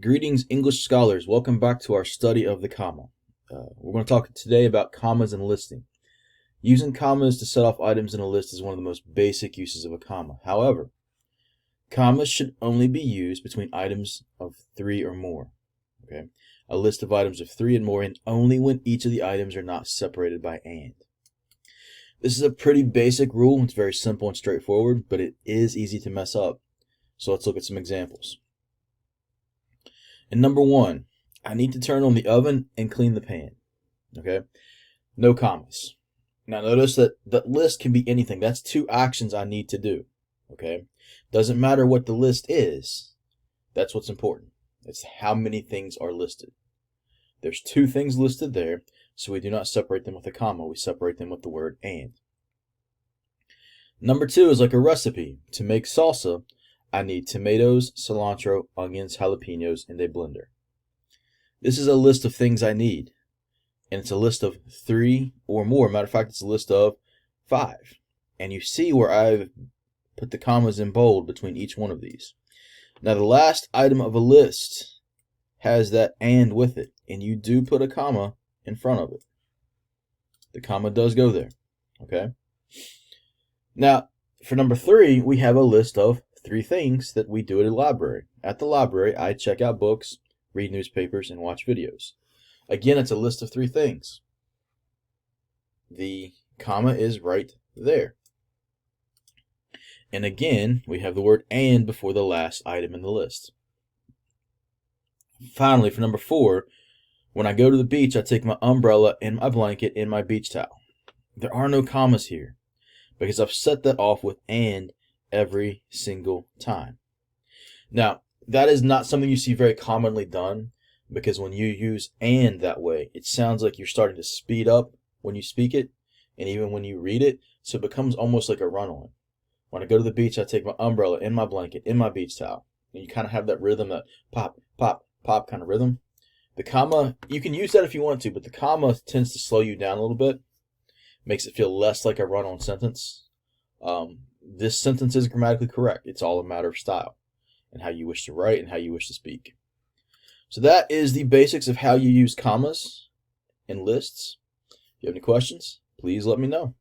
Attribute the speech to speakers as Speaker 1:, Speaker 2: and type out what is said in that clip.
Speaker 1: Greetings, English scholars. Welcome back to our study of the comma. We're going to talk today about commas and listing. Using commas to set off items in a list is one of the most basic uses of a comma. However, commas should only be used between items of 3 or more. Okay, a list of items of 3 and more, and only when each of the items are not separated by and. This is a pretty basic rule. It's very simple and straightforward, but it is easy to mess up. So let's look at some examples. And number 1, I need to turn on the oven and clean the pan. Okay, no commas. Now notice that the list can be anything. That's 2 actions I need to do. Okay, doesn't matter what the list is. That's what's important. It's how many things are listed. There's 2 things listed there, so we do not separate them with a comma. We separate them with the word and. Number 2 is like a recipe. To make salsa, I need tomatoes, cilantro, onions, jalapenos, and a blender. This is a list of things I need, and it's a list of 3 or more. Matter of fact, it's a list of 5. And you see where I've put the commas in bold between each one of these. Now, the last item of a list has that and with it, and you do put a comma in front of it. The comma does go there, okay? Now, for number 3, we have a list of 3 things that we do at a library. At the library, I check out books, read newspapers, and watch videos. Again, it's a list of 3 things. The comma is right there. And again, we have the word and before the last item in the list. Finally, for number 4, when I go to the beach, I take my umbrella and my blanket and my beach towel. There are no commas here because I've set that off with and every single time. Now, that is not something you see very commonly done, because when you use and that way, it sounds like you're starting to speed up when you speak it, and even when you read it, so it becomes almost like a run-on. When I go to the beach, I take my umbrella and my blanket and my beach towel, and you kind of have that rhythm, that pop, pop, pop kind of rhythm. The comma, you can use that if you want to, but the comma tends to slow you down a little bit, makes it feel less like a run-on sentence. This sentence is grammatically correct. It's all a matter of style and how you wish to write and how you wish to speak. So that is the basics of how you use commas in lists. If you have any questions, please let me know.